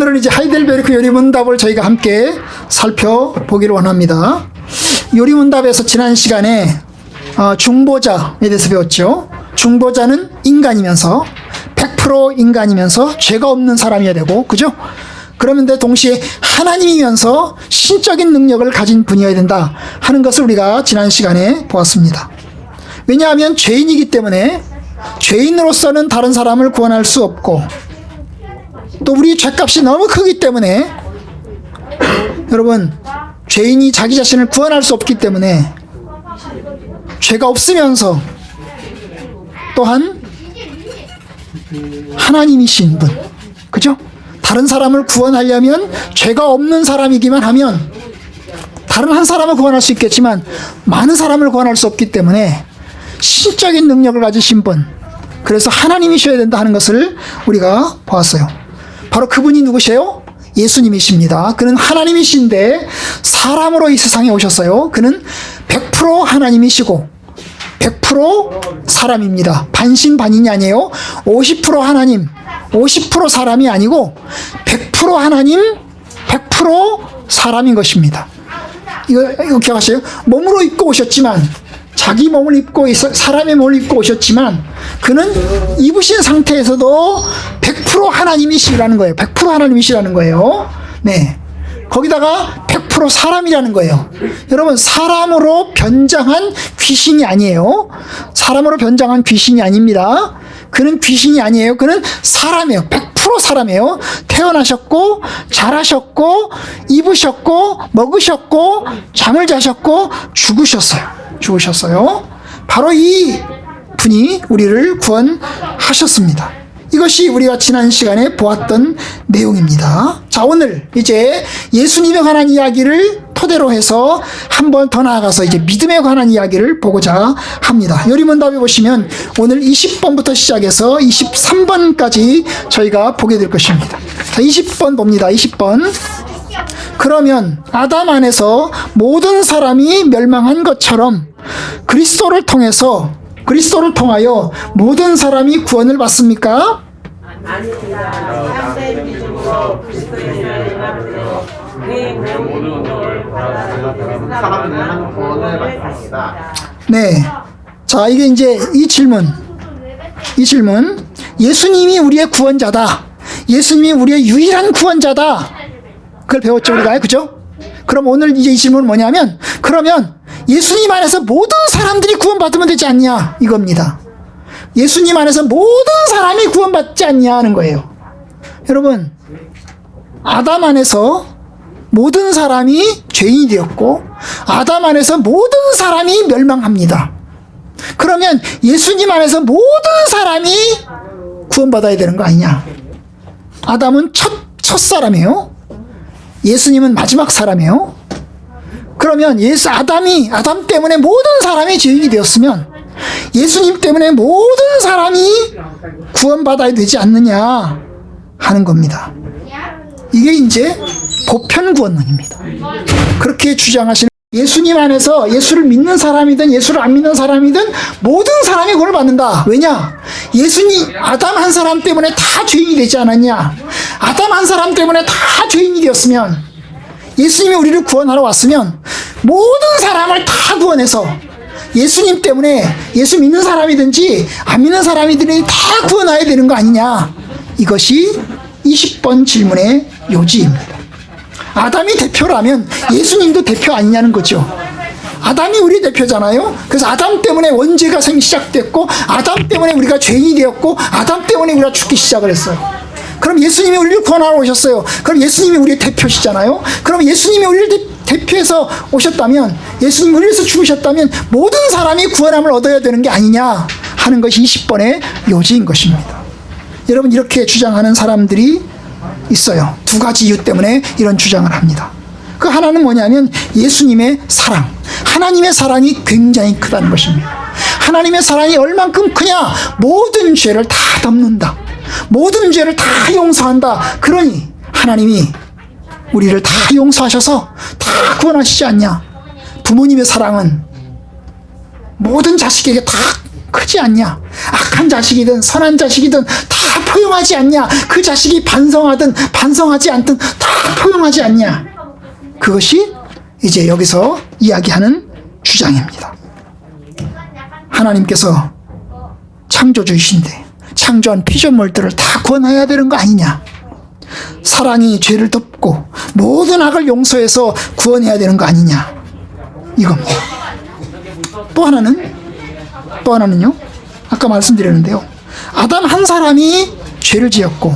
오늘은 이제 하이델베르크 요리문답을 저희가 함께 살펴보기를 원합니다. 요리문답에서 지난 시간에 중보자에 대해서 배웠죠. 중보자는 인간이면서 100% 인간이면서 죄가 없는 사람이어야 되고, 그죠? 그런데 동시에 하나님이면서 신적인 능력을 가진 분이어야 된다 하는 것을 우리가 지난 시간에 보았습니다. 왜냐하면 죄인이기 때문에 죄인으로서는 다른 사람을 구원할 수 없고, 또 우리 죄값이 너무 크기 때문에 여러분, 죄인이 자기 자신을 구원할 수 없기 때문에 죄가 없으면서 또한 하나님이신 분, 그죠? 다른 사람을 구원하려면 죄가 없는 사람이기만 하면 다른 한 사람을 구원할 수 있겠지만 많은 사람을 구원할 수 없기 때문에 신적인 능력을 가지신 분, 그래서 하나님이셔야 된다 하는 것을 우리가 보았어요. 바로 그분이 누구세요? 예수님이십니다. 그는 하나님이신데 사람으로 이 세상에 오셨어요. 그는 100% 하나님이시고 100% 사람입니다. 반신반인이 아니에요. 50% 하나님, 50% 사람이 아니고 100% 하나님, 100% 사람인 것입니다. 이거 기억하세요? 몸으로 입고 오셨지만, 자기 몸을 입고 사람의 몸을 입고 오셨지만 그는 입으신 상태에서도 100% 하나님이시라는 거예요. 100% 하나님이시라는 거예요. 네. 거기다가 100% 사람이라는 거예요. 여러분, 사람으로 변장한 귀신이 아니에요. 사람으로 변장한 귀신이 아닙니다. 그는 귀신이 아니에요. 그는 사람이에요. 100% 사람이에요. 태어나셨고, 자라셨고, 입으셨고, 먹으셨고, 잠을 자셨고, 죽으셨어요. 바로 이 분이 우리를 구원하셨습니다. 이것이 우리가 지난 시간에 보았던 내용입니다. 자, 오늘 이제 예수님에 관한 이야기를 토대로 해서 한 번 더 나아가서 이제 믿음에 관한 이야기를 보고자 합니다. 요리문답에 보시면 오늘 20번부터 시작해서 23번까지 저희가 보게 될 것입니다. 자, 20번 봅니다. 20번. 그러면 아담 안에서 모든 사람이 멸망한 것처럼 그리스도를 통하여 모든 사람이 구원을 받습니까? 네. 자, 이게 이제 이 질문. 예수님이 우리의 구원자다. 예수님이 우리의 유일한 구원자다. 그걸 배웠죠, 우리가. 그죠? 그럼 오늘 이제 이 질문은 뭐냐면, 그러면 예수님 안에서 모든 사람들이 구원받으면 되지 않냐? 이겁니다. 예수님 안에서 모든 사람이 구원받지 않냐 하는 거예요. 여러분, 아담 안에서 모든 사람이 죄인이 되었고, 아담 안에서 모든 사람이 멸망합니다. 그러면 예수님 안에서 모든 사람이 구원받아야 되는 거 아니냐? 아담은 첫 사람이에요. 예수님은 마지막 사람이에요. 그러면 아담 때문에 모든 사람이 죄인이 되었으면 예수님 때문에 모든 사람이 구원받아야 되지 않느냐 하는 겁니다. 이게 이제 보편구원론입니다. 그렇게 주장하시는, 예수님 안에서 예수를 믿는 사람이든 예수를 안 믿는 사람이든 모든 사람이 구원을 받는다. 왜냐? 아담 한 사람 때문에 다 죄인이 되지 않았냐? 아담 한 사람 때문에 다 죄인이 되었으면, 예수님이 우리를 구원하러 왔으면 모든 사람을 다 구원해서 예수님 때문에 예수 믿는 사람이든지 안 믿는 사람이든지 다 구원해야 되는 거 아니냐? 이것이 20번 질문의 요지입니다. 아담이 대표라면 예수님도 대표 아니냐는 거죠. 아담이 우리 대표잖아요. 그래서 아담 때문에 원죄가 시작됐고, 아담 때문에 우리가 죄인이 되었고, 아담 때문에 우리가 죽기 시작을 했어요. 그럼 예수님이 우리를 구원하러 오셨어요. 그럼 예수님이 우리의 대표시잖아요. 그럼 예수님이 우리를 대표해서 오셨다면, 예수님이 우리에서 죽으셨다면 모든 사람이 구원함을 얻어야 되는 게 아니냐 하는 것이 20번의 요지인 것입니다. 여러분, 이렇게 주장하는 사람들이 있어요. 두 가지 이유 때문에 이런 주장을 합니다. 그 하나는 뭐냐면 예수님의 사랑, 하나님의 사랑이 굉장히 크다는 것입니다. 하나님의 사랑이 얼만큼 크냐? 모든 죄를 다 덮는다. 모든 죄를 다 용서한다. 그러니 하나님이 우리를 다 용서하셔서 다 구원하시지 않냐? 부모님의 사랑은 모든 자식에게 다 크지 않냐? 악한 자식이든 선한 자식이든 다 포용하지 않냐? 그 자식이 반성하든 반성하지 않든 다 포용하지 않냐? 그것이 이제 여기서 이야기하는 주장입니다. 하나님께서 창조주이신데 창조한 피조물들을 다 구원해야 되는 거 아니냐? 사랑이 죄를 덮고 모든 악을 용서해서 구원해야 되는 거 아니냐? 이겁니다. 또 하나는요. 아까 말씀드렸는데요. 아담 한 사람이 죄를 지었고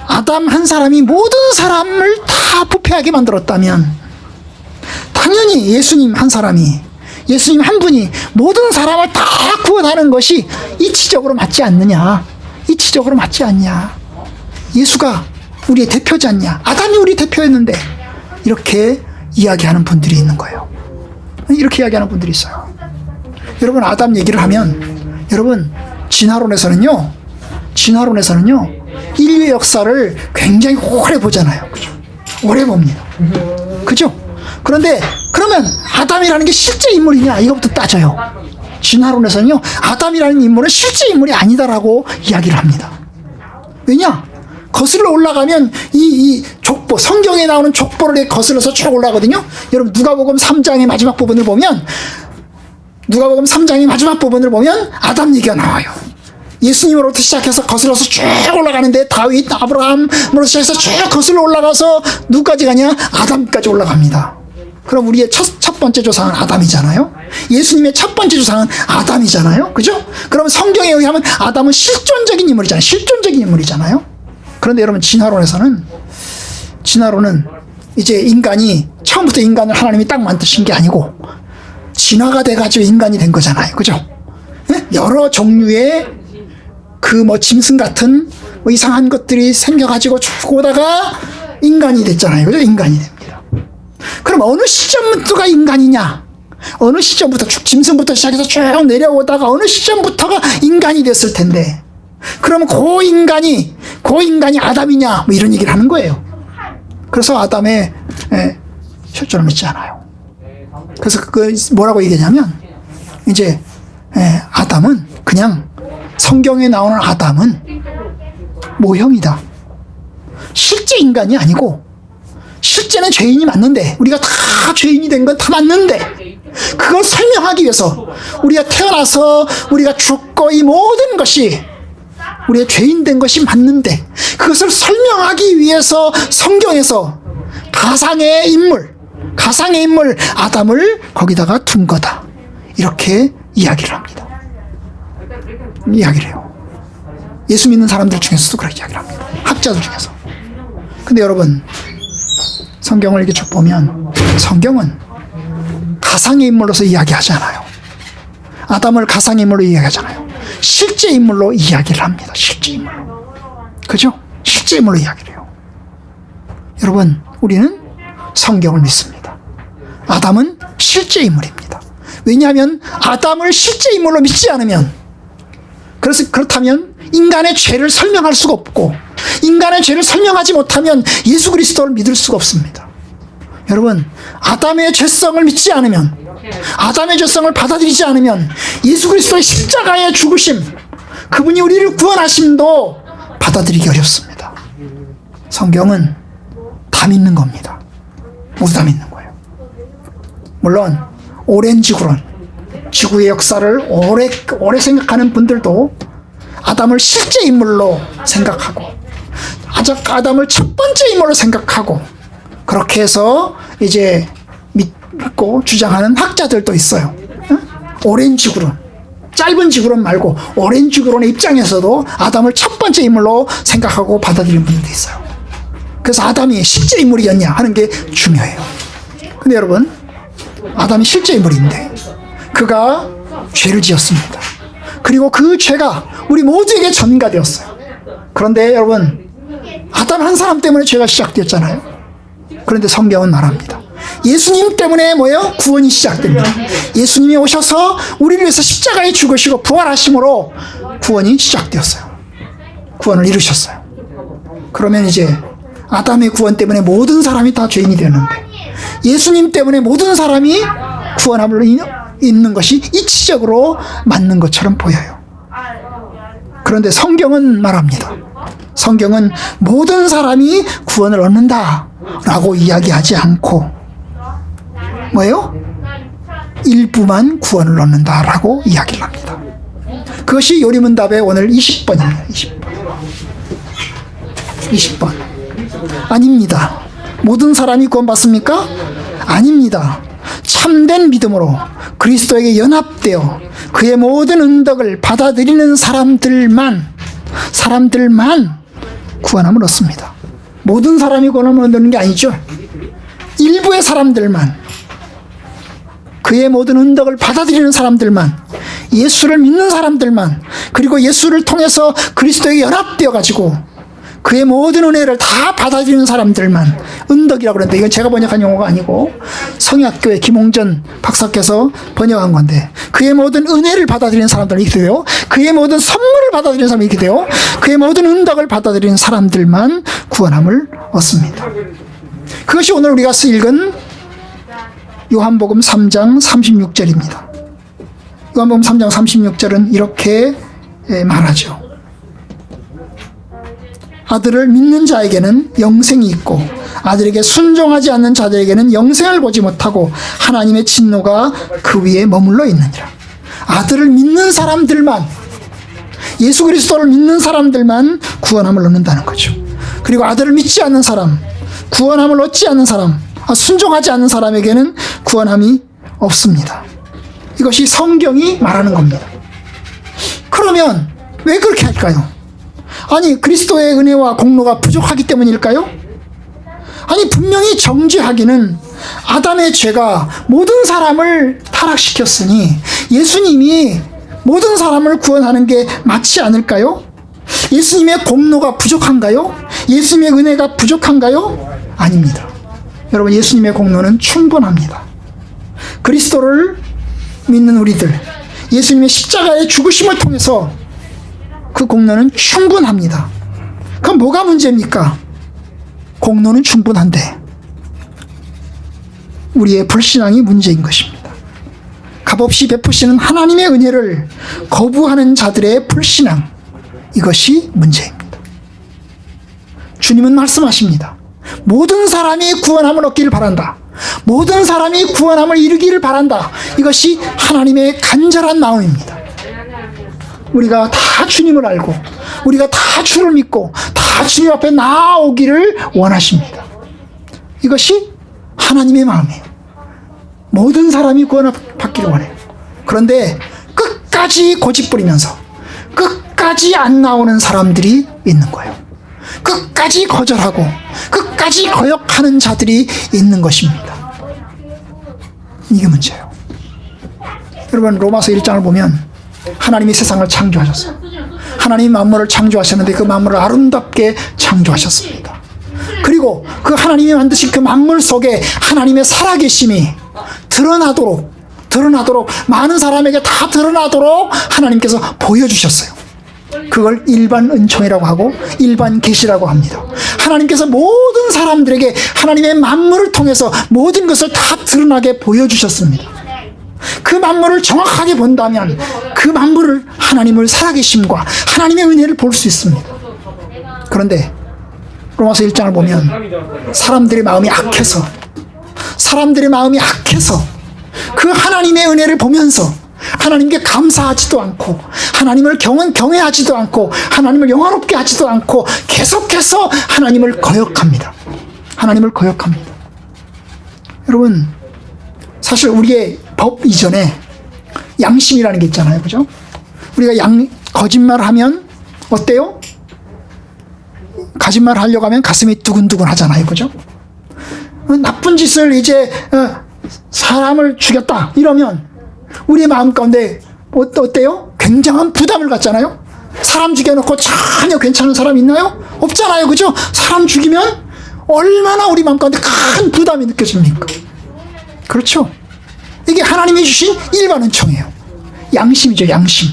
아담 한 사람이 모든 사람을 다 부패하게 만들었다면 당연히 예수님 한 분이 모든 사람을 다 구원하는 것이 이치적으로 맞지 않느냐? 이치적으로 맞지 않냐? 예수가 우리의 대표지 않냐? 아담이 우리 대표였는데 이렇게 이야기하는 분들이 있는 거예요. 이렇게 이야기하는 분들이 있어요. 여러분 아담 얘기를 하면 여러분 진화론에서는요 인류의 역사를 굉장히 오래 보잖아요. 그죠? 오래 봅니다. 그죠? 그런데 그러면 아담이라는 게 실제 인물이냐 이것부터 따져요. 진화론에서는요 아담이라는 인물은 실제 인물이 아니다라고 이야기를 합니다. 왜냐? 거슬러 올라가면 이 족보, 성경에 나오는 족보를 거슬러서 쭉 올라가거든요. 여러분 누가복음 3장의 마지막 부분을 보면 아담 얘기가 나와요. 예수님으로부터 시작해서 거슬러서 쭉 올라가는데 다윗, 아브라함으로 시작해서 쭉 거슬러 올라가서 누구까지 가냐? 아담까지 올라갑니다. 그럼 우리의 첫 번째 조상은 아담이잖아요. 예수님의 첫 번째 조상은 아담이잖아요. 그죠? 그럼 성경에 의하면 아담은 실존적인 인물이잖아요. 그런데 여러분 진화론은 이제 인간이 처음부터 인간을 하나님이 딱 만드신 게 아니고 진화가 돼가지고 인간이 된 거잖아요. 그죠? 여러 종류의 짐승 같은 이상한 것들이 생겨가지고 쭉 오다가 인간이 됐잖아요. 그죠? 인간이 됩니다. 그럼 어느 시점부터가 인간이냐? 어느 시점부터 짐승부터 시작해서 쭉 내려오다가 어느 시점부터가 인간이 됐을 텐데 그러면 그 인간이 아담이냐? 뭐 이런 얘기를 하는 거예요. 그래서 아담의 실존을 믿지 않아요. 그래서 뭐라고 얘기하냐면 이제 아담은 그냥 성경에 나오는 아담은 모형이다. 실제 인간이 아니고 실제는 죄인이 맞는데 우리가 다 죄인이 된 건 다 맞는데 그걸 설명하기 위해서 우리가 태어나서 우리가 죽고 이 모든 것이 우리의 죄인 된 것이 맞는데 그것을 설명하기 위해서 성경에서 가상의 인물 아담을 거기다가 둔 거다. 이렇게 이야기를 합니다. 이야기를 해요. 예수 믿는 사람들 중에서도 그렇게 이야기를 합니다. 학자들 중에서. 근데 여러분 성경을 이렇게 쭉 보면 성경은 가상의 인물로서 이야기하지 않아요. 아담을 가상의 인물로 이야기하잖아요. 실제 인물로 이야기를 합니다. 실제 인물로. 그죠? 실제 인물로 이야기를 해요. 여러분 우리는 성경을 믿습니다. 아담은 실제 인물입니다. 왜냐하면 아담을 실제 인물로 믿지 않으면 그렇다면 인간의 죄를 설명할 수가 없고 인간의 죄를 설명하지 못하면 예수 그리스도를 믿을 수가 없습니다. 여러분 아담의 죄성을 믿지 않으면 아담의 죄성을 받아들이지 않으면 예수 그리스도의 십자가의 죽으심 그분이 우리를 구원하심도 받아들이기 어렵습니다. 성경은 다 믿는 겁니다. 모두 다 믿는 거예요. 물론 오랜 지구의 역사를 오래 생각하는 분들도 아담을 실제 인물로 생각하고 아담을 첫 번째 인물로 생각하고 그렇게 해서 이제 믿고 주장하는 학자들도 있어요. 오랜 지구론, 짧은 지구론 말고 오랜 지구론의 입장에서도 아담을 첫 번째 인물로 생각하고 받아들이는 분들도 있어요. 그래서 아담이 실제 인물이었냐 하는 게 중요해요. 근데 여러분 아담이 실제 인물인데 그가 죄를 지었습니다. 그리고 그 죄가 우리 모두에게 전가되었어요. 그런데 여러분 아담 한 사람 때문에 죄가 시작되었잖아요. 그런데 성경은 말합니다. 예수님 때문에 뭐예요? 구원이 시작됩니다. 예수님이 오셔서 우리를 위해서 십자가에 죽으시고 부활하심으로 구원이 시작되었어요. 구원을 이루셨어요. 그러면 이제 아담의 구원 때문에 모든 사람이 다 죄인이 되었는데 예수님 때문에 모든 사람이 구원함을 있는 것이 이치적으로 맞는 것처럼 보여요. 그런데 성경은 말합니다. 성경은 모든 사람이 구원을 얻는다 라고 이야기하지 않고 뭐예요? 일부만 구원을 얻는다 라고 이야기를 합니다. 그것이 요리문답의 오늘 20번입니다. 20번. 아닙니다. 모든 사람이 구원받습니까? 아닙니다. 참된 믿음으로 그리스도에게 연합되어 그의 모든 은덕을 받아들이는 사람들만 구원함을 얻습니다. 모든 사람이 구원함을 얻는 게 아니죠. 일부의 사람들만, 그의 모든 은덕을 받아들이는 사람들만, 예수를 믿는 사람들만, 그리고 예수를 통해서 그리스도에게 연합되어 가지고 그의 모든 은혜를 다 받아들이는 사람들만, 은덕이라고 그러는데 이건 제가 번역한 용어가 아니고 성약교회 김홍전 박사께서 번역한 건데, 그의 모든 은혜를 받아들이는 사람들은 이렇게 돼요. 그의 모든 선물을 받아들이는 사람이 이렇게 돼요. 그의 모든 은덕을 받아들이는 사람들만 구원함을 얻습니다. 그것이 오늘 우리가 읽은 요한복음 3장 36절입니다. 요한복음 3장 36절은 이렇게 말하죠. 아들을 믿는 자에게는 영생이 있고 아들에게 순종하지 않는 자들에게는 영생을 보지 못하고 하나님의 진노가 그 위에 머물러 있느니라. 아들을 믿는 사람들만, 예수 그리스도를 믿는 사람들만 구원함을 얻는다는 거죠. 그리고 아들을 믿지 않는 사람, 구원함을 얻지 않는 사람, 순종하지 않는 사람에게는 구원함이 없습니다. 이것이 성경이 말하는 겁니다. 그러면 왜 그렇게 할까요? 아니, 그리스도의 은혜와 공로가 부족하기 때문일까요? 아니, 분명히 정죄하기는 아담의 죄가 모든 사람을 타락시켰으니 예수님이 모든 사람을 구원하는 게 맞지 않을까요? 예수님의 공로가 부족한가요? 예수님의 은혜가 부족한가요? 아닙니다. 여러분, 예수님의 공로는 충분합니다. 그리스도를 믿는 우리들, 예수님의 십자가의 죽으심을 통해서 그 공로는 충분합니다. 그럼 뭐가 문제입니까? 공로는 충분한데 우리의 불신앙이 문제인 것입니다. 값없이 베푸시는 하나님의 은혜를 거부하는 자들의 불신앙, 이것이 문제입니다. 주님은 말씀하십니다. 모든 사람이 구원함을 얻기를 바란다. 모든 사람이 구원함을 이루기를 바란다. 이것이 하나님의 간절한 마음입니다. 우리가 다 주님을 알고 우리가 다 주를 믿고 다 주님 앞에 나아오기를 원하십니다. 이것이 하나님의 마음이에요. 모든 사람이 구원을 받기를 원해요. 그런데 끝까지 고집부리면서 끝까지 안 나오는 사람들이 있는 거예요. 끝까지 거절하고 끝까지 거역하는 자들이 있는 것입니다. 이게 문제예요. 여러분, 로마서 1장을 보면 하나님이 세상을 창조하셨어요. 하나님이 만물을 창조하셨는데 그 만물을 아름답게 창조하셨습니다. 그리고 그 하나님이 만드신 그 만물 속에 하나님의 살아계심이 드러나도록 많은 사람에게 다 드러나도록 하나님께서 보여주셨어요. 그걸 일반 은총이라고 하고 일반 계시라고 합니다. 하나님께서 모든 사람들에게 하나님의 만물을 통해서 모든 것을 다 드러나게 보여주셨습니다. 그 만물을 정확하게 본다면 그 만물을 하나님을 살아계심과 하나님의 은혜를 볼 수 있습니다. 그런데 로마서 1장을 보면 사람들의 마음이 악해서 그 하나님의 은혜를 보면서 하나님께 감사하지도 않고 하나님을 경외하지도 않고 하나님을 영화롭게 하지도 않고 계속해서 하나님을 거역합니다. 여러분, 사실 우리의 법 이전에 양심이라는 게 있잖아요. 그죠? 우리가 거짓말을 하면 어때요? 거짓말을 하려고 하면 가슴이 두근두근 하잖아요. 그죠? 나쁜 짓을 이제 사람을 죽였다 이러면 우리의 마음 가운데 어때요? 굉장한 부담을 갖잖아요. 사람 죽여놓고 전혀 괜찮은 사람 있나요? 없잖아요. 그죠? 사람 죽이면 얼마나 우리 마음 가운데 큰 부담이 느껴집니까? 그렇죠? 이게 하나님이 주신 일반 은총이에요. 양심이죠. 양심.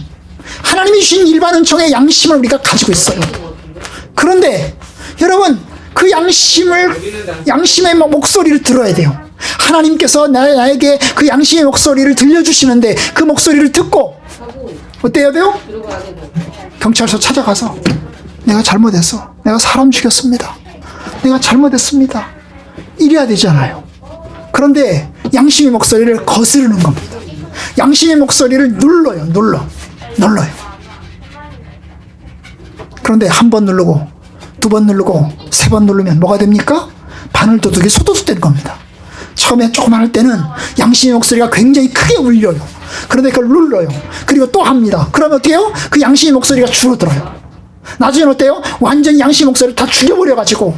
하나님이 주신 일반 은총의 양심을 우리가 가지고 있어요. 그런데 여러분, 그 양심의 목소리를 들어야 돼요. 하나님께서 나에게 그 양심의 목소리를 들려주시는데 그 목소리를 듣고 어때야 돼요? 경찰서 찾아가서 내가 잘못했어. 내가 사람 죽였습니다. 내가 잘못했습니다. 이래야 되잖아요. 그런데 양심의 목소리를 거스르는 겁니다. 양심의 목소리를 눌러요. 눌러요. 그런데 한 번 누르고 두 번 누르고 세 번 누르면 뭐가 됩니까? 바늘도둑이 소도둑 겁니다. 처음에 조금 할 때는 양심의 목소리가 굉장히 크게 울려요. 그런데 그걸 눌러요. 그리고 또 합니다. 그러면 어때요? 그 양심의 목소리가 줄어들어요. 나중에는 어때요? 완전히 양심의 목소리를 다 죽여버려가지고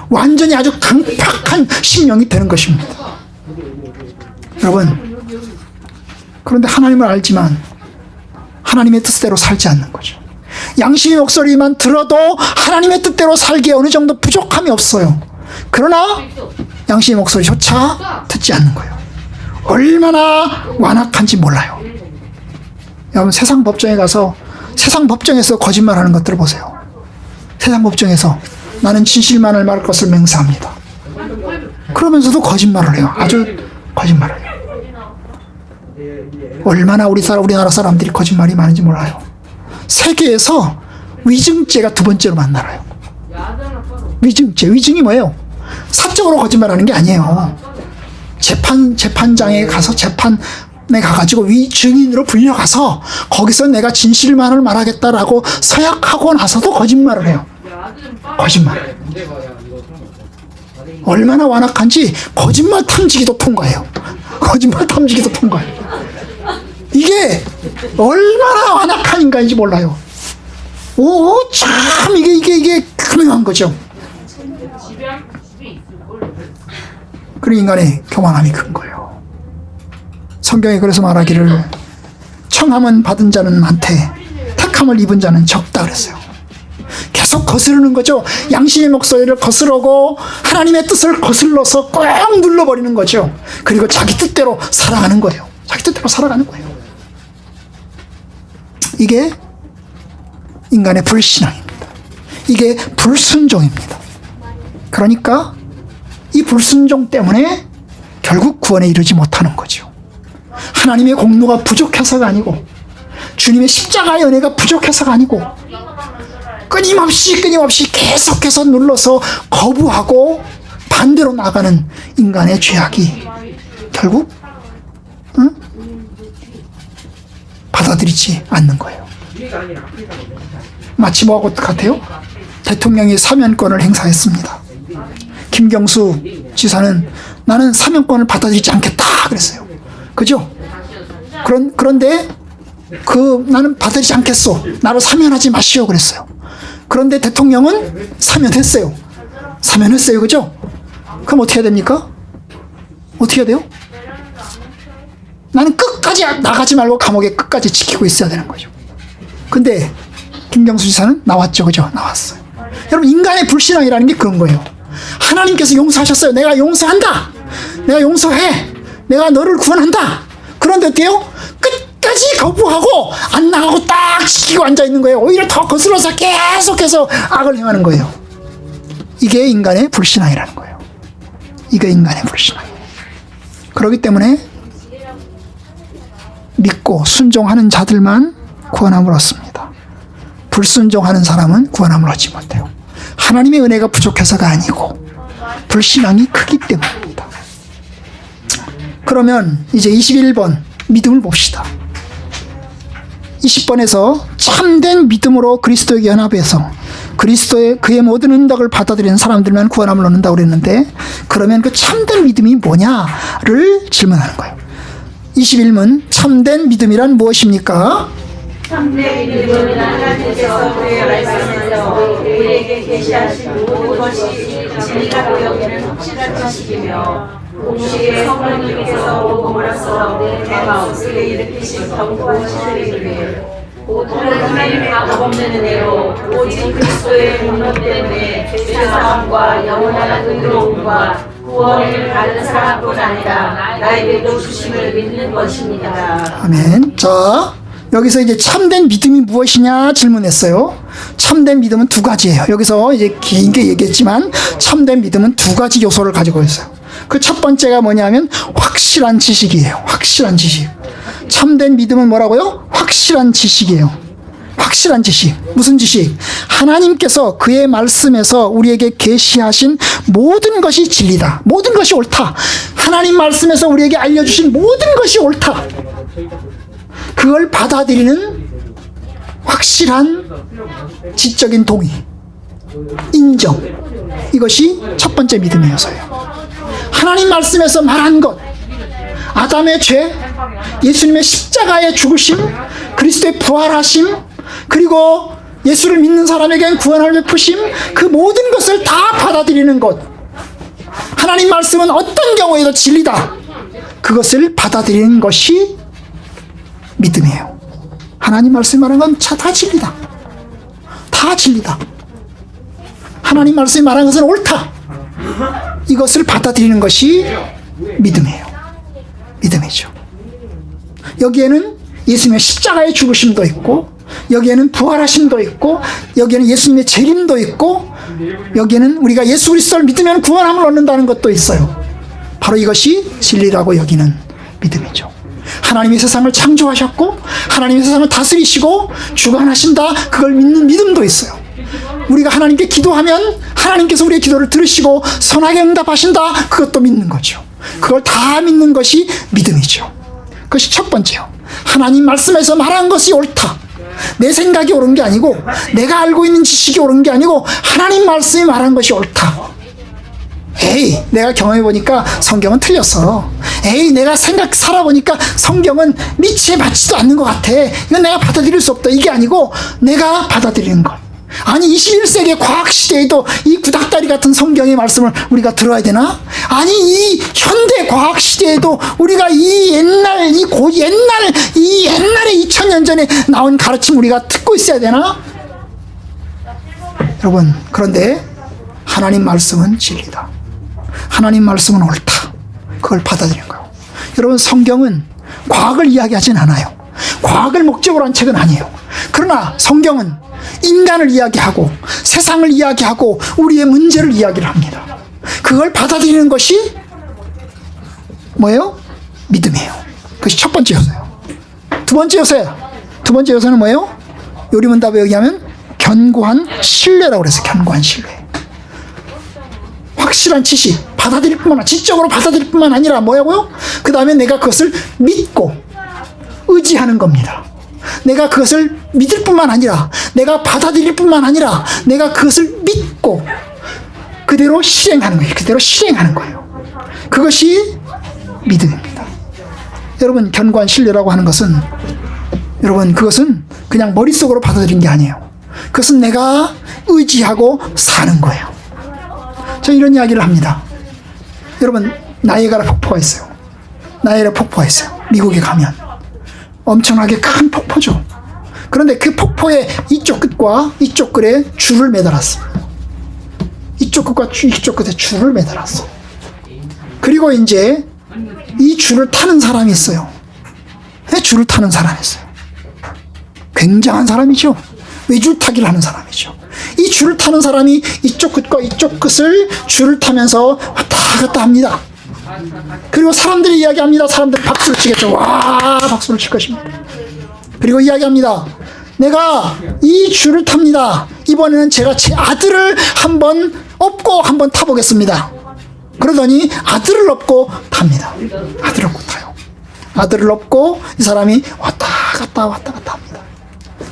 완전히 아주 강팍한 심령이 되는 것입니다. 여러분, 그런데 하나님을 알지만 하나님의 뜻대로 살지 않는 거죠. 양심의 목소리만 들어도 하나님의 뜻대로 살기에 어느 정도 부족함이 없어요. 그러나 양심의 목소리조차 듣지 않는 거예요. 얼마나 완악한지 몰라요. 여러분, 세상 법정에 가서 세상 법정에서 거짓말하는 것들을 보세요. 세상 법정에서 나는 진실만을 말할 것을 맹세합니다. 그러면서도 거짓말을 해요. 아주 거짓말을 해요. 얼마나 우리나라 사람들이 거짓말이 많은지 몰라요. 세계에서 위증죄가 두 번째로 많나라요. 위증이 뭐예요? 사적으로 거짓말하는 게 아니에요. 재판장에 가서 재판에 가가지고 증인으로 불려가서 거기서 내가 진실만을 말하겠다라고 서약하고 나서도 거짓말을 해요. 거짓말. 얼마나 완악한지 거짓말 탐지기도 통과해요. 거짓말 탐지기도 통과해요. 이게 얼마나 완악한 인간인지 몰라요. 참 이게 교묘한 거죠. 그런 인간의 교만함이 큰 거예요. 성경에 그래서 말하기를 청함은 받은 자는 많되 택함을 입은 자는 적다 그랬어요. 계속 거스르는 거죠. 양심의 목소리를 거스르고 하나님의 뜻을 거슬러서 꽉 눌러버리는 거죠. 그리고 자기 뜻대로 살아가는 거예요. 자기 뜻대로 살아가는 거예요. 이게 인간의 불신앙입니다. 이게 불순종입니다. 그러니까 이 불순종 때문에 결국 구원에 이르지 못하는 거죠. 하나님의 공로가 부족해서가 아니고 주님의 십자가의 은혜가 부족해서가 아니고 끊임없이 계속해서 눌러서 거부하고 반대로 나가는 인간의 죄악이 결국 받아들이지 않는 거예요. 마치 뭐하고 같아요? 대통령이 사면권을 행사했습니다. 김경수 지사는 나는 사면권을 받아들이지 않겠다 그랬어요. 그죠? 그런데 나는 받아들이지 않겠소. 나로 사면하지 마시오 그랬어요. 그런데 대통령은 사면했어요. 그죠? 그럼 어떻게 해야 됩니까? 어떻게 해야 돼요? 나는 끝까지 나가지 말고 감옥에 끝까지 지키고 있어야 되는 거죠. 근데 김경수 지사는 나왔죠. 그죠? 나왔어요. 여러분, 인간의 불신앙이라는 게 그런 거예요. 하나님께서 용서하셨어요. 내가 용서한다. 내가 용서해. 내가 너를 구원한다. 그런데 어때요? 끝까지 거부하고 안 나가고 딱 지키고 앉아있는 거예요. 오히려 더 거슬러서 계속해서 악을 행하는 거예요. 이게 인간의 불신앙이라는 거예요. 이게 인간의 불신앙이에요. 그렇기 때문에 믿고 순종하는 자들만 구원함을 얻습니다. 불순종하는 사람은 구원함을 얻지 못해요. 하나님의 은혜가 부족해서가 아니고 불신앙이 크기 때문입니다. 그러면 이제 21번 믿음을 봅시다. 20번에서 참된 믿음으로 그리스도에게 연합해서 그의 모든 은덕을 받아들이는 사람들만 구원함을 얻는다고 그랬는데, 그러면 그 참된 믿음이 뭐냐를 질문하는 거예요. 21문 참된 믿음이란 무엇입니까? 참된 믿음은 하나님께서 그의 말씀에서 우리에게 계시하신 모든 것이 진리라고 여기는 확실한 지식이며 동시에 성령님께서 복음으로써 내 마음속에 일으키신 경고한 시들이기에 오늘은 하나님의 값없는 은혜로 오직 그리스도의 공로 때문에 죄사함과 영원한 의로움과 구원을 받은 사람뿐 아니라 나에게도 주심을 믿는 것입니다. 아멘. 자, 여기서 이제 참된 믿음이 무엇이냐 질문했어요. 참된 믿음은 두 가지예요. 여기서 이제 길게 얘기했지만 참된 믿음은 두 가지 요소를 가지고 있어요. 그 첫 번째가 뭐냐면 확실한 지식이에요. 확실한 지식. 참된 믿음은 뭐라고요? 확실한 지식이에요. 확실한 지식. 무슨 지식? 하나님께서 그의 말씀에서 우리에게 계시하신 모든 것이 진리다. 모든 것이 옳다. 하나님 말씀에서 우리에게 알려주신 모든 것이 옳다. 그걸 받아들이는 확실한 지적인 동의, 인정. 이것이 첫 번째 믿음이어서요. 하나님 말씀에서 말한 것, 아담의 죄, 예수님의 십자가의 죽으심, 그리스도의 부활하심, 그리고 예수를 믿는 사람에겐 구원을 베푸심, 그 모든 것을 다 받아들이는 것. 하나님 말씀은 어떤 경우에도 진리다. 그것을 받아들이는 것이 믿음이에요. 하나님 말씀이 말하는 건 다 진리다. 다 진리다. 하나님 말씀이 말하는 것은 옳다. 이것을 받아들이는 것이 믿음이에요. 믿음이죠. 여기에는 예수님의 십자가의 죽으심도 있고, 여기에는 부활하심도 있고, 여기에는 예수님의 재림도 있고, 여기에는 우리가 예수 그리스도를 믿으면 구원함을 얻는다는 것도 있어요. 바로 이것이 진리라고 여기는 믿음이죠. 하나님이 세상을 창조하셨고 하나님이 세상을 다스리시고 주관하신다. 그걸 믿는 믿음도 있어요. 우리가 하나님께 기도하면 하나님께서 우리의 기도를 들으시고 선하게 응답하신다. 그것도 믿는 거죠. 그걸 다 믿는 것이 믿음이죠. 그것이 첫 번째요. 하나님 말씀에서 말한 것이 옳다. 내 생각이 옳은 게 아니고, 내가 알고 있는 지식이 옳은 게 아니고, 하나님 말씀이 말한 것이 옳다. 에이, 내가 경험해보니까 성경은 틀렸어. 에이, 내가 살아보니까 성경은 미치에 맞지도 않는 것 같아. 이건 내가 받아들일 수 없다. 이게 아니고 내가 받아들이는 것. 아니, 21세기 과학시대에도 이 구닥다리 같은 성경의 말씀을 우리가 들어야 되나? 아니, 이 현대 과학시대에도 우리가 이 옛날에 2000년 전에 나온 가르침 우리가 듣고 있어야 되나? 여러분, 그런데 하나님 말씀은 진리다. 하나님 말씀은 옳다. 그걸 받아들이는 거예요. 여러분, 성경은 과학을 이야기하진 않아요. 과학을 목적으로 한 책은 아니에요. 그러나 성경은 인간을 이야기하고 세상을 이야기하고 우리의 문제를 이야기를 합니다. 그걸 받아들이는 것이 뭐예요? 믿음이에요. 그것이 첫 번째 요소예요. 두 번째 요소예요. 두 번째 요소는 뭐예요? 요리문답에 의하면 견고한 신뢰라고 그래서 견고한 신뢰. 확실한 지식, 받아들일 뿐만 아니라, 지적으로 받아들일 뿐만 아니라 뭐라고요? 그 다음에 내가 그것을 믿고 의지하는 겁니다. 내가 그것을 믿을 뿐만 아니라, 내가 받아들일 뿐만 아니라, 내가 그것을 믿고 그대로 실행하는 거예요. 그대로 실행하는 거예요. 그것이 믿음입니다. 여러분, 견고한 신뢰라고 하는 것은, 여러분, 그것은 그냥 머릿속으로 받아들인 게 아니에요. 그것은 내가 의지하고 사는 거예요. 저 이런 이야기를 합니다. 여러분, 나이아가라 폭포가 있어요. 나이아가라 폭포가 있어요. 미국에 가면 엄청나게 큰 폭포죠. 그런데 그 폭포의 이쪽 끝과 이쪽 끝에 줄을 매달았어. 이쪽 끝과 이쪽 끝에 줄을 매달았어. 그리고 이제 이 줄을 타는 사람이 있어요. 줄을 타는 사람이 있어요. 굉장한 사람이죠. 외줄타기를 하는 사람이죠. 이 줄을 타는 사람이 이쪽 끝과 이쪽 끝을 줄을 타면서 왔다 갔다 합니다. 그리고 사람들이 이야기합니다. 사람들이 박수를 치겠죠. 와, 박수를 칠 것입니다. 그리고 이야기합니다. 내가 이 줄을 탑니다. 이번에는 제가 제 아들을 한번 업고 한번 타보겠습니다. 그러더니 아들을 업고 탑니다. 아들을 업고 타요. 아들을 업고 이 사람이 왔다 갔다 합니다.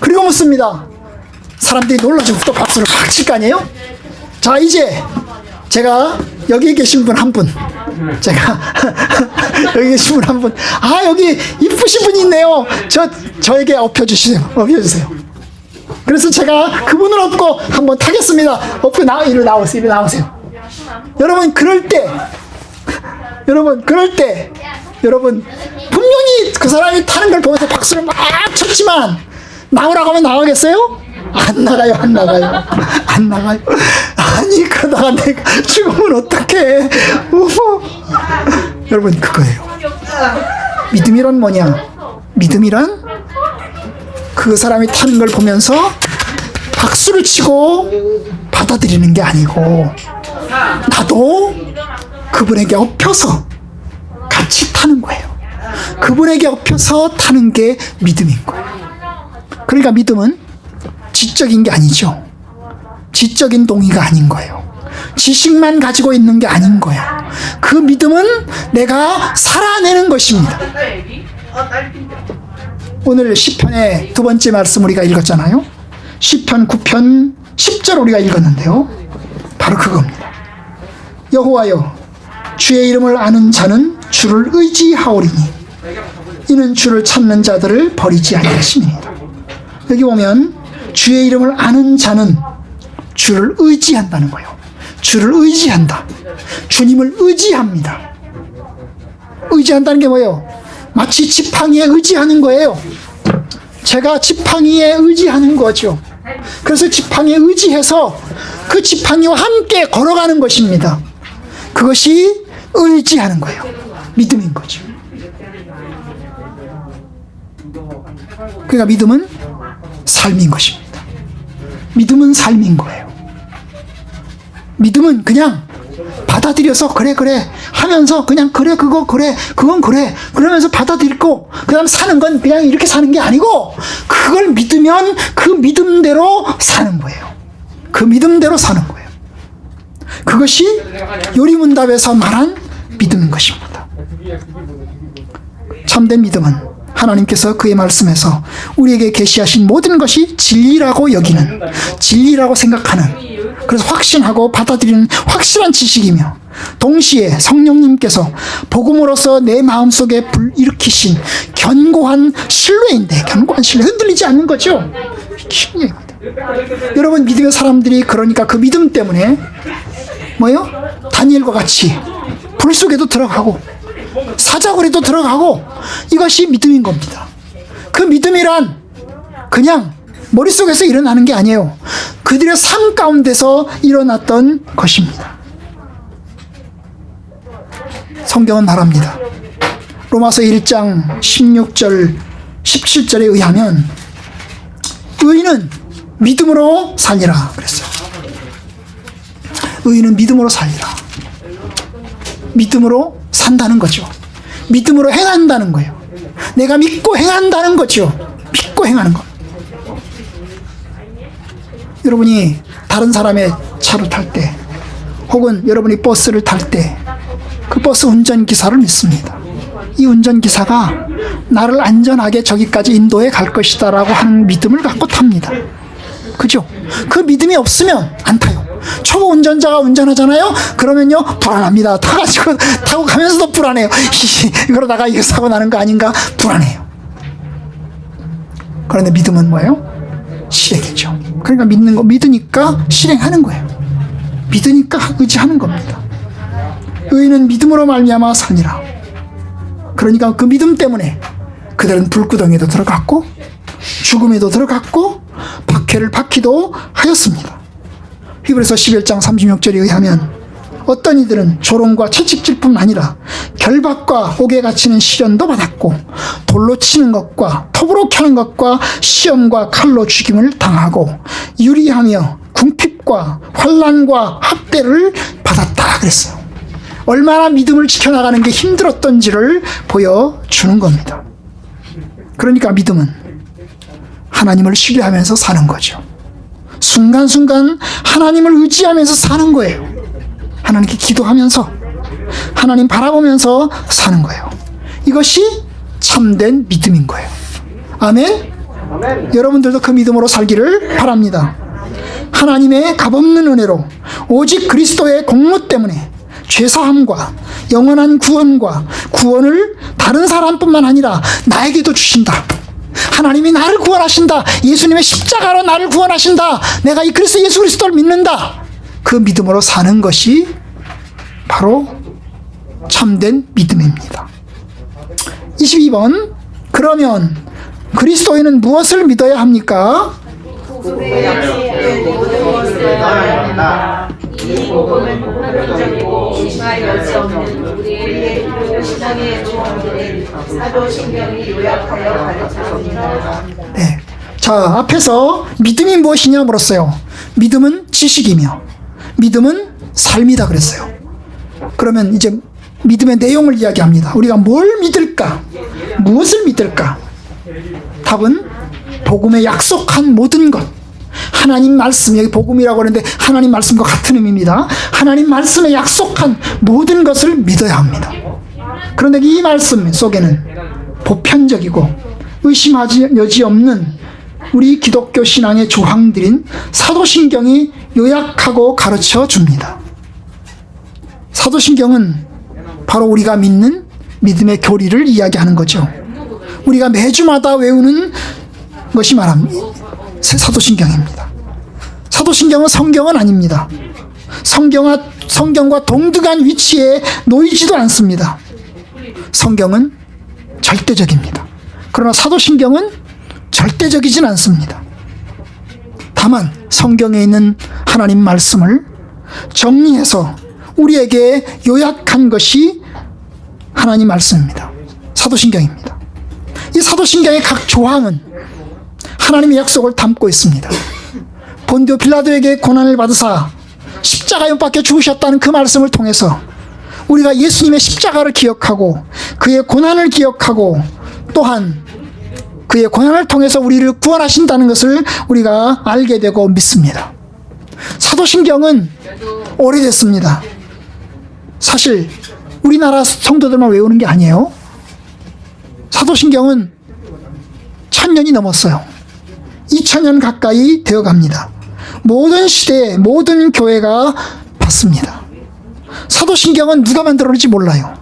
그리고 묻습니다. 사람들이 놀라지고 또 박수를 팍 칠 거 아니에요? 자, 이제 제가 여기 계신 분 한 분, 제가 여기 계신 분 한 분, 아, 여기 이쁘신 분이 있네요. 저에게 업혀주세요. 그래서 제가 그분을 업고 한번 타겠습니다. 업고 이리 나오세요. 여러분, 그럴 때 분명히 그 사람이 타는 걸 보면서 박수를 막 쳤지만 나오라고 하면 나가겠어요? 안 나가요. 아니, 그러다가 내가 죽으면 어떡해. 여러분, 그거예요. 믿음이란 뭐냐? 믿음이란 그 사람이 타는 걸 보면서 박수를 치고 받아들이는 게 아니고, 나도 그분에게 엎혀서 같이 타는 거예요. 그분에게 엎혀서 타는 게 믿음인 거예요. 그러니까 믿음은 지적인 게 아니죠. 지적인 동의가 아닌 거예요. 지식만 가지고 있는 게 아닌 거야. 그 믿음은 내가 살아내는 것입니다. 오늘 시편의 두 번째 말씀 우리가 읽었잖아요. 시편 9편 10절 우리가 읽었는데요. 바로 그겁니다. 여호와여, 주의 이름을 아는 자는 주를 의지하오리니 이는 주를 찾는 자들을 버리지 아니하심이니이다. 여기 보면 주의 이름을 아는 자는 주를 의지한다는 거예요. 주를 의지한다. 주님을 의지합니다. 의지한다는 게 뭐예요? 마치 지팡이에 의지하는 거예요. 제가 지팡이에 의지하는 거죠. 그래서 지팡이에 의지해서 그 지팡이와 함께 걸어가는 것입니다. 그것이 의지하는 거예요. 믿음인 거죠. 그러니까 믿음은 삶인 것입니다. 믿음은 삶인 거예요. 믿음은 그냥 받아들여서 그래 하면서 그냥 그래 그건 그래 그러면서 받아들이고 그 다음 사는 건 그냥 이렇게 사는 게 아니고 그걸 믿으면 그 믿음대로 사는 거예요. 그 믿음대로 사는 거예요. 그것이 요리문답에서 말한 믿음인 것입니다. 참된 믿음은 하나님께서 그의 말씀에서 우리에게 계시하신 모든 것이 진리라고 여기는, 진리라고 생각하는, 그래서 확신하고 받아들이는 확실한 지식이며 동시에 성령님께서 복음으로서 내 마음속에 불일으키신 견고한 신뢰인데, 견고한 신뢰, 흔들리지 않는 거죠. 신뢰입니다. 여러분, 믿음의 사람들이 그러니까 그 믿음 때문에 뭐요? 다니엘과 같이 불 속에도 들어가고 사자굴에도 들어가고, 이것이 믿음인 겁니다. 그 믿음이란 그냥 머릿속에서 일어나는 게 아니에요. 그들의 삶 가운데서 일어났던 것입니다. 성경은 말합니다. 로마서 1장 16절 17절에 의하면 의인은 믿음으로 살리라 그랬어요. 의인은 믿음으로 살리라. 믿음으로 산다는 거죠. 믿음으로 행한다는 거예요. 내가 믿고 행한다는 거죠. 믿고 행하는 것. 여러분이 다른 사람의 차를 탈 때, 혹은 여러분이 버스를 탈 때 그 버스 운전기사를 믿습니다. 이 운전기사가 나를 안전하게 저기까지 인도해 갈 것이다 라고 하는 믿음을 갖고 탑니다. 그죠? 그 믿음이 없으면 안 타요. 초보 운전자가 운전하잖아요. 그러면요 불안합니다. 타고 가면서도 불안해요. 그러다가 이거 사고 나는 거 아닌가 불안해요. 그런데 믿음은 뭐예요? 실행이죠. 그러니까 믿는 거, 믿으니까 실행하는 거예요. 믿으니까 의지하는 겁니다. 의인은 믿음으로 말미암아 사니라. 그러니까 그 믿음 때문에 그들은 불구덩이에도 들어갔고 죽음에도 들어갔고 박해를 받기도 하였습니다. 히브리서 11장 36절에 의하면 어떤 이들은 조롱과 채찍질뿐 아니라 결박과 옥에 갇히는 시련도 받았고 돌로 치는 것과 톱으로 켜는 것과 시험과 칼로 죽임을 당하고 유리하며 궁핍과 환난과 학대를 받았다 그랬어요. 얼마나 믿음을 지켜나가는 게 힘들었던지를 보여주는 겁니다. 그러니까 믿음은 하나님을 신뢰하면서 사는 거죠. 순간순간 하나님을 의지하면서 사는 거예요. 하나님께 기도하면서 하나님 바라보면서 사는 거예요. 이것이 참된 믿음인 거예요. 아멘? 여러분들도 그 믿음으로 살기를 바랍니다. 하나님의 값없는 은혜로 오직 그리스도의 공로 때문에 죄사함과 영원한 구원과 구원을 다른 사람뿐만 아니라 나에게도 주신다. 하나님이 나를 구원하신다. 예수님의 십자가로 나를 구원하신다. 내가 이 그리스도 예수 그리스도를 믿는다. 그 믿음으로 사는 것이 바로 참된 믿음입니다. 22번. 그러면 그리스도인은 무엇을 믿어야 합니까? 이 복음은 공통적이고 의심할 여지 없는 우리에게 신앙의 조언들을 사도신경이 요약하여 가르쳐줍니다. 네. 자, 앞에서 믿음이 무엇이냐 물었어요. 믿음은 지식이며 믿음은 삶이다 그랬어요. 그러면 이제 믿음의 내용을 이야기합니다. 우리가 뭘 믿을까? 무엇을 믿을까? 답은 복음에 약속한 모든 것. 하나님 말씀, 여기 복음이라고 하는데 하나님 말씀과 같은 의미입니다. 하나님 말씀에 약속한 모든 것을 믿어야 합니다. 그런데 이 말씀 속에는 보편적이고 의심하지 여지 없는 우리 기독교 신앙의 조항들인 사도신경이 요약하고 가르쳐 줍니다. 사도신경은 바로 우리가 믿는 믿음의 교리를 이야기하는 거죠. 우리가 매주마다 외우는 것이 말합니다. 사도신경입니다. 사도신경은 성경은 아닙니다. 성경과 동등한 위치에 놓이지도 않습니다. 성경은 절대적입니다. 그러나 사도신경은 절대적이진 않습니다. 다만 성경에 있는 하나님 말씀을 정리해서 우리에게 요약한 것이 하나님 말씀입니다. 사도신경입니다. 이 사도신경의 각 조항은 하나님의 약속을 담고 있습니다. 본디오 빌라도에게 고난을 받으사 십자가에 못 박혀 죽으셨다는 그 말씀을 통해서 우리가 예수님의 십자가를 기억하고 그의 고난을 기억하고 또한 그의 고난을 통해서 우리를 구원하신다는 것을 우리가 알게 되고 믿습니다. 사도신경은 오래됐습니다. 사실 우리나라 성도들만 외우는 게 아니에요. 사도신경은 1000년이 넘었어요. 2000년 가까이 되어갑니다. 모든 시대에 모든 교회가 봤습니다. 사도신경은 누가 만들었는지 몰라요.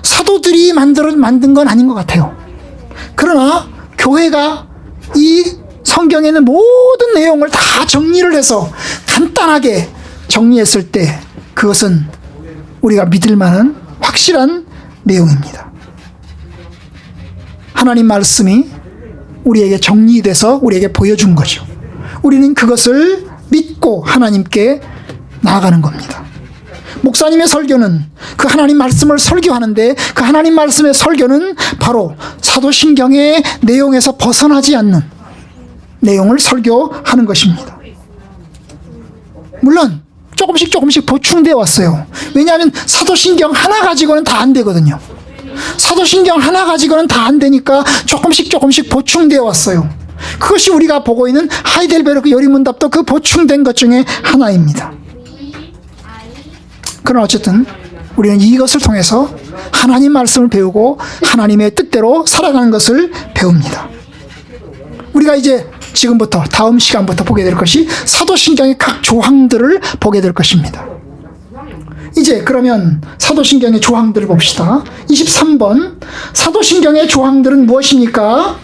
사도들이 만든 건 아닌 것 같아요. 그러나 교회가 이 성경에는 모든 내용을 다 정리를 해서 간단하게 정리했을 때 그것은 우리가 믿을 만한 확실한 내용입니다. 하나님 말씀이 우리에게 정리돼서 우리에게 보여준 거죠. 우리는 그것을 믿고 하나님께 나아가는 겁니다. 목사님의 설교는 그 하나님 말씀을 설교하는데 그 하나님 말씀의 설교는 바로 사도신경의 내용에서 벗어나지 않는 내용을 설교하는 것입니다. 물론 조금씩 보충되어 왔어요. 왜냐하면 사도신경 하나 가지고는 다 안 되거든요. 사도신경 하나 가지고는 다 안 되니까 조금씩 보충되어 왔어요. 그것이 우리가 보고 있는 하이델베르크 요리문답도 그 보충된 것 중에 하나입니다. 그러나 어쨌든 우리는 이것을 통해서 하나님 말씀을 배우고 하나님의 뜻대로 살아가는 것을 배웁니다. 우리가 이제 지금부터 다음 시간부터 보게 될 것이 사도신경의 각 조항들을 보게 될 것입니다. 이제 그러면 사도신경의 조항들을 봅시다. 23번 사도신경의 조항들은 무엇입니까?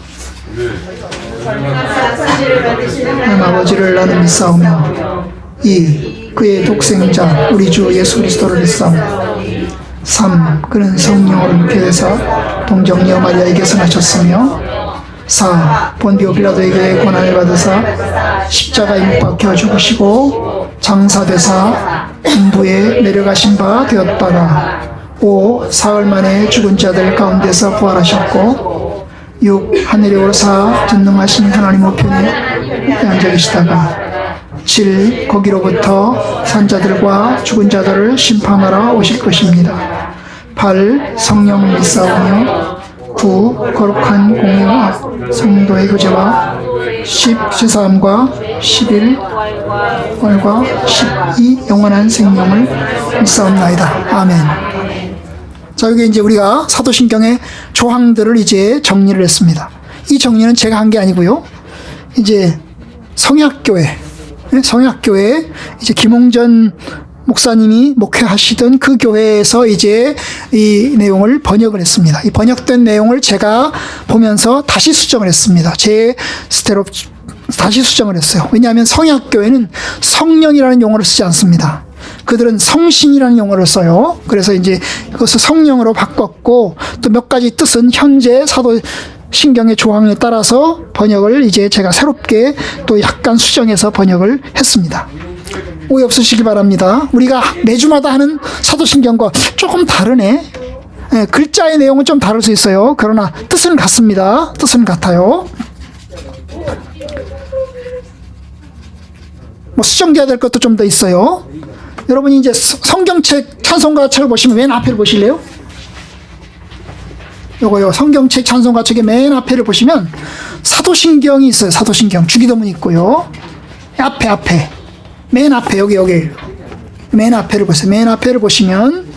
하나님 아버지를 나는 믿사오며 이 그의 독생자 우리 주 예수 그리스도를 믿사오며 3. 그는 성령으로 잉태되사 동정녀 마리아에게서 나셨으며 4. 본디오 빌라도에게 고난을 받으사 십자가에 못 박혀 죽으시고 장사되사 음부에 내려가신 바 되었다가 5. 사흘 만에 죽은 자들 가운데서 부활하셨고 6. 하늘에 오르사 전능하신 하나님 우편에 앉아 계시다가 7. 거기로부터 산자들과 죽은 자들을 심판하러 오실 것입니다. 8. 성령 믿사오며 9. 거룩한 공예와 성도의 교제와 10. 제사함과 11. 월과 12. 영원한 생명을 믿사옵나이다. 아멘. 자, 여기 이제 우리가 사도신경의 조항들을 이제 정리를 했습니다. 이 정리는 제가 한 게 아니고요. 이제 성약교회 이제 김홍전 목사님이 목회하시던 그 교회에서 이제 이 내용을 번역을 했습니다. 이 번역된 내용을 제가 보면서 다시 수정을 했습니다. 제 스타일로 다시 수정을 했어요. 왜냐하면 성약교회는 성령이라는 용어를 쓰지 않습니다. 그들은 성신이라는 용어를 써요. 그래서 이제 그것을 성령으로 바꿨고 또 몇 가지 뜻은 현재 사도신경의 조항에 따라서 번역을 이제 제가 새롭게 또 약간 수정해서 번역을 했습니다. 오해 없으시기 바랍니다. 우리가 매주마다 하는 사도신경과 조금 다르네. 글자의 내용은 좀 다를 수 있어요. 그러나 뜻은 같습니다. 뜻은 같아요. 뭐 수정돼야 될 것도 좀 더 있어요. 여러분이 이제 성경책 찬송가책을 보시면 맨 앞에를 보실래요? 요거요. 성경책 찬송가책의 맨 앞에를 보시면 사도신경이 있어요. 사도신경. 주기도문이 있고요. 앞에. 맨 앞에, 여기. 맨 앞에를 보세요. 맨 앞에를 보시면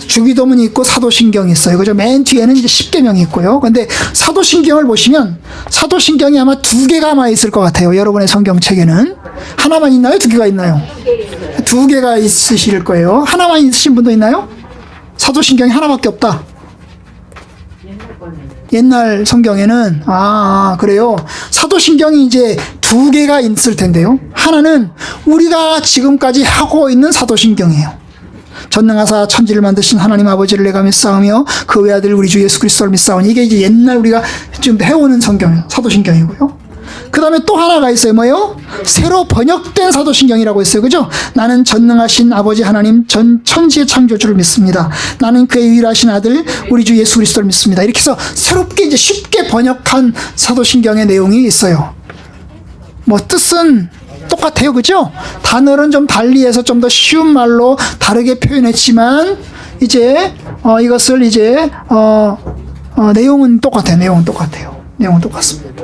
주기도문이 있고 사도신경이 있어요. 그죠? 맨 뒤에는 이제 십계명이 있고요. 근데 사도신경을 보시면 사도신경이 아마 2개가 아마 있을 것 같아요. 여러분의 성경책에는. 하나만 있나요? 2개가 있나요? 2개가 있으실 거예요. 하나만 있으신 분도 있나요? 사도신경이 하나밖에 없다. 옛날 성경에는 그래요. 사도신경이 이제 2개가 있을 텐데요. 하나는 우리가 지금까지 하고 있는 사도신경이에요. 전능하사 천지를 만드신 하나님 아버지를 내가 믿사오며 그 외아들 우리 주 예수 그리스도를 믿사오니, 이게 이제 옛날 우리가 지금 해오는 성경, 사도신경이고요. 그 다음에 또 하나가 있어요. 뭐요? 새로 번역된 사도신경이라고 있어요. 그죠? 나는 전능하신 아버지 하나님 전 천지의 창조주를 믿습니다. 나는 그의 유일하신 아들 우리 주 예수 그리스도를 믿습니다. 이렇게 해서 새롭게 이제 쉽게 번역한 사도신경의 내용이 있어요. 뭐 뜻은 똑같아요. 그죠? 단어는 좀 달리해서 좀 더 쉬운 말로 다르게 표현했지만 이제 이것을 이제 내용은 똑같아요. 내용은 똑같습니다.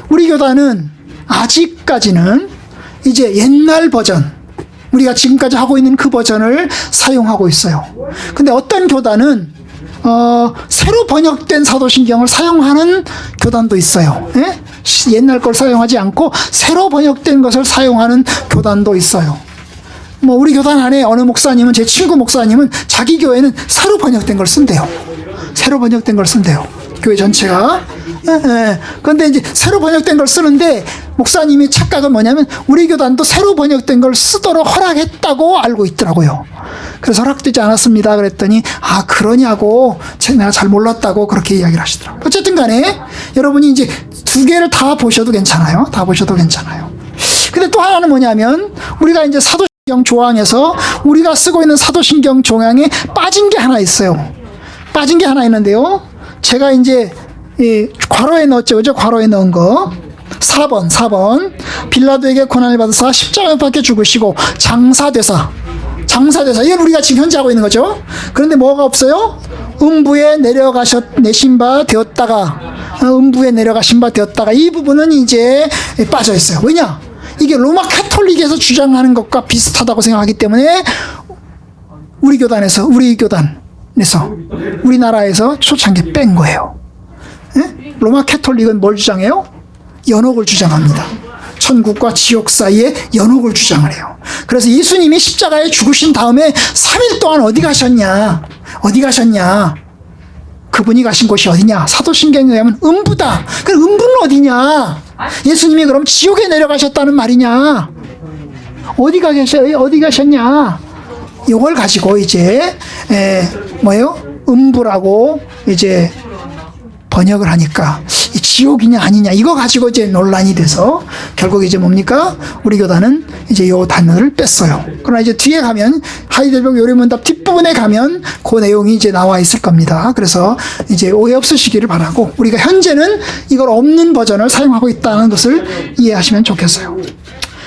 우리 교단은 아직까지는 이제 옛날 버전, 우리가 지금까지 하고 있는 그 버전을 사용하고 있어요. 근데 어떤 교단은 새로 번역된 사도신경을 사용하는 교단도 있어요. 예? 옛날 걸 사용하지 않고 새로 번역된 것을 사용하는 교단도 있어요. 뭐 우리 교단 안에 어느 목사님은, 제 친구 목사님은 자기 교회는 새로 번역된 걸 쓴대요. 새로 번역된 걸 쓴대요. 교회 전체가. 그런데 이제 새로 번역된 걸 쓰는데 목사님이 착각은 뭐냐면 우리 교단도 새로 번역된 걸 쓰도록 허락했다고 알고 있더라고요. 그래서 허락되지 않았습니다. 그랬더니 그러냐고 내가 잘 몰랐다고 그렇게 이야기를 하시더라고요. 어쨌든 간에 여러분이 이제 2개를 다 보셔도 괜찮아요. 근데 또 하나는 뭐냐면 우리가 이제 사도신경 조항에서 우리가 쓰고 있는 사도신경 조항에 빠진 게 하나 있어요. 빠진 게 하나 있는데요. 제가 이제 괄호에 넣었죠. 그죠? 괄호에 넣은 거. 4번. 빌라도에게 고난을 받으사 십자가에 밖에 죽으시고 장사되사. 이건 우리가 지금 현재 하고 있는 거죠. 그런데 뭐가 없어요? 음부에 내려가신 바 되었다가, 이 부분은 이제 빠져 있어요. 왜냐? 이게 로마 카톨릭에서 주장하는 것과 비슷하다고 생각하기 때문에 우리나라에서 초창기에 뺀 거예요. 로마 카톨릭은 뭘 주장해요? 연옥을 주장합니다. 천국과 지옥 사이에 연옥을 주장을 해요. 그래서 예수님이 십자가에 죽으신 다음에 3일 동안 어디 가셨냐? 그분이 가신 곳이 어디냐? 사도신경에 의하면 음부다. 그럼 음부는 어디냐? 예수님이 그럼 지옥에 내려가셨다는 말이냐? 어디 가셨냐? 이걸 가지고 이제 음부라고 이제 번역을 하니까 이 지옥이냐 아니냐 이거 가지고 이제 논란이 돼서 결국 이제 뭡니까? 우리 교단은 이제 요 단어를 뺐어요. 그러나 이제 뒤에 가면 하이델베르크 요리문답 뒷부분에 가면 그 내용이 이제 나와 있을 겁니다. 그래서 이제 오해 없으시기를 바라고 우리가 현재는 이걸 없는 버전을 사용하고 있다는 것을 이해하시면 좋겠어요.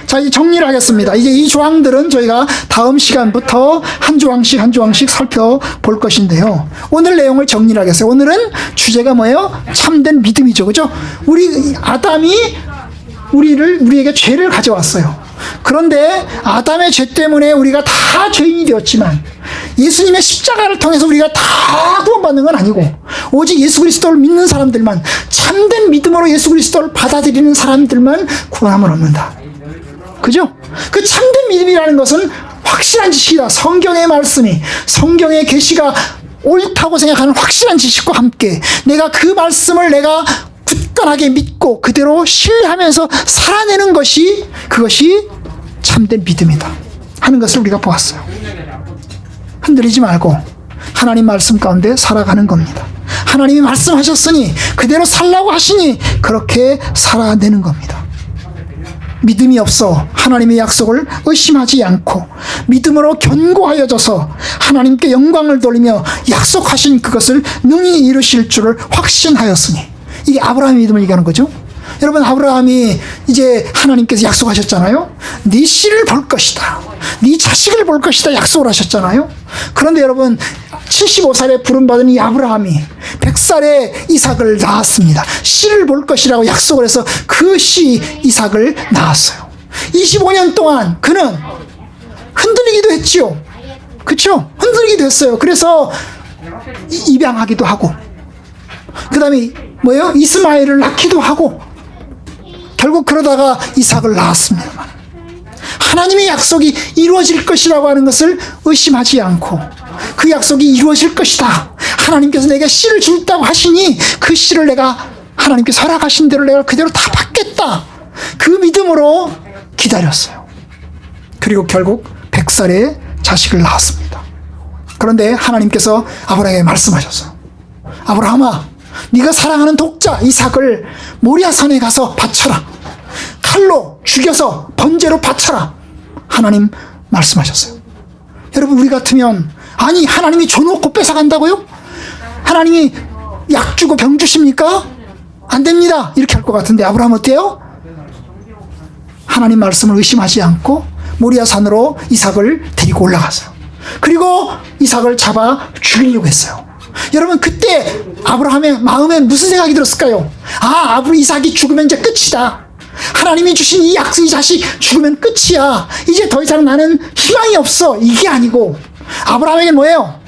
자, 이제 정리를 하겠습니다. 이제 이 조항들은 저희가 다음 시간부터 한 조항씩 살펴볼 것인데요. 오늘 내용을 정리를 하겠어요. 오늘은 주제가 뭐예요? 참된 믿음이죠. 그죠? 아담이 우리에게 죄를 가져왔어요. 그런데 아담의 죄 때문에 우리가 다 죄인이 되었지만 예수님의 십자가를 통해서 우리가 다 구원받는 건 아니고 오직 예수 그리스도를 믿는 사람들만, 참된 믿음으로 예수 그리스도를 받아들이는 사람들만 구원함을 얻는다. 그죠? 그 참된 믿음이라는 것은 확실한 지식이다. 성경의 말씀이, 성경의 계시가 옳다고 생각하는 확실한 지식과 함께 내가 그 말씀을 내가 굳건하게 믿고 그대로 신뢰하면서 살아내는 것이, 그것이 참된 믿음이다 하는 것을 우리가 보았어요. 흔들리지 말고 하나님 말씀 가운데 살아가는 겁니다. 하나님이 말씀하셨으니 그대로 살라고 하시니 그렇게 살아내는 겁니다. 믿음이 없어 하나님의 약속을 의심하지 않고 믿음으로 견고하여져서 하나님께 영광을 돌리며 약속하신 그것을 능히 이루실 줄을 확신하였으니, 이게 아브라함의 믿음을 얘기하는 거죠. 여러분, 아브라함이 이제 하나님께서 약속하셨잖아요. 네 씨를 볼 것이다, 네 자식을 볼 것이다 약속을 하셨잖아요. 그런데 여러분, 75살에 부름받은 이 아브라함이 100살에 이삭을 낳았습니다. 씨를 볼 것이라고 약속을 해서 그 씨 이삭을 낳았어요. 25년 동안 그는 흔들리기도 했지요. 그렇죠? 흔들리기도 했어요. 그래서 입양하기도 하고, 그 다음에 뭐예요? 이스마엘을 낳기도 하고, 결국 그러다가 이삭을 낳았습니다. 하나님의 약속이 이루어질 것이라고 하는 것을 의심하지 않고, 그 약속이 이루어질 것이다, 하나님께서 내게 씨를 준다고 하시니 그 씨를 내가 하나님께서 허락하신 대로 내가 그대로 다 받겠다, 그 믿음으로 기다렸어요. 그리고 결국 100살에 자식을 낳았습니다. 그런데 하나님께서 아브라함에게 말씀하셨어요. 아브라함아, 네가 사랑하는 독자 이삭을 모리아산에 가서 바쳐라. 칼로 죽여서 번제로 바쳐라. 하나님 말씀하셨어요. 여러분, 우리 같으면 아니, 하나님이 줘놓고 뺏어간다고요? 하나님이 약 주고 병 주십니까? 안 됩니다, 이렇게 할 것 같은데 아브라함 어때요? 하나님 말씀을 의심하지 않고 모리아산으로 이삭을 데리고 올라갔어요. 그리고 이삭을 잡아 죽이려고 했어요. 여러분, 그때 아브라함의 마음에 무슨 생각이 들었을까요? 아, 이삭이 죽으면 이제 끝이다. 하나님이 주신 이 자식 죽으면 끝이야. 이제 더 이상 나는 희망이 없어. 이게 아니고, 아브라함에게 뭐예요?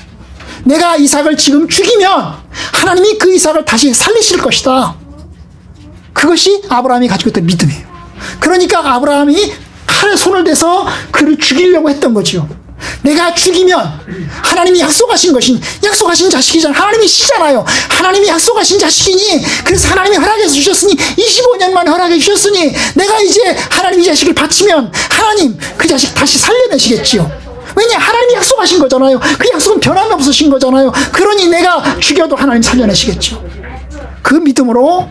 내가 이삭을 지금 죽이면 하나님이 그 이삭을 다시 살리실 것이다. 그것이 아브라함이 가지고 있던 믿음이에요. 그러니까 아브라함이 칼에 손을 대서 그를 죽이려고 했던 거죠. 내가 죽이면 하나님이 약속하신 자식이잖아. 하나님이 시잖아요. 하나님이 약속하신 자식이니, 그래서 하나님이 허락해서 주셨으니, 25년 만에 허락해 주셨으니, 내가 이제 하나님 이 자식을 바치면 하나님 그 자식 다시 살려내시겠지요. 왜냐, 하나님이 약속하신 거잖아요. 그 약속은 변함이 없으신 거잖아요. 그러니 내가 죽여도 하나님 살려내시겠죠. 그 믿음으로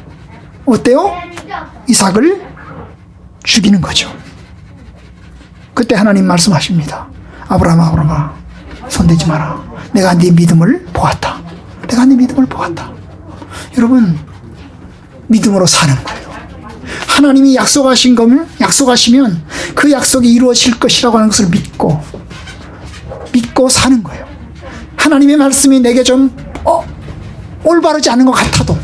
어때요? 이삭을 죽이는 거죠. 그때 하나님 말씀하십니다. 아브라함아, 손대지 마라. 내가 네 믿음을 보았다. 내가 네 믿음을 보았다. 여러분, 믿음으로 사는 거예요. 하나님이 약속하시면 그 약속이 이루어질 것이라고 하는 것을 믿고 사는 거예요. 하나님의 말씀이 내게 좀 올바르지 않은 것 같아도,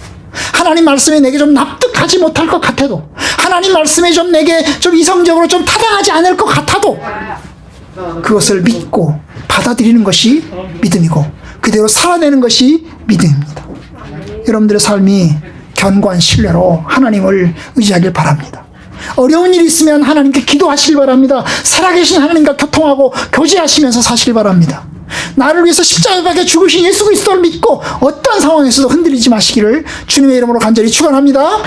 하나님 말씀에 내게 좀 납득하지 못할 것 같아도, 하나님 말씀에 좀 내게 좀 이성적으로 좀 타당하지 않을 것 같아도 그것을 믿고 받아들이는 것이 믿음이고, 그대로 살아내는 것이 믿음입니다. 여러분들의 삶이 견고한 신뢰로 하나님을 의지하길 바랍니다. 어려운 일이 있으면 하나님께 기도하시길 바랍니다. 살아계신 하나님과 교통하고 교제하시면서 사시길 바랍니다. 나를 위해서 십자가에 박혀 죽으신 예수 그리스도를 믿고 어떤 상황에서도 흔들리지 마시기를 주님의 이름으로 간절히 축원합니다.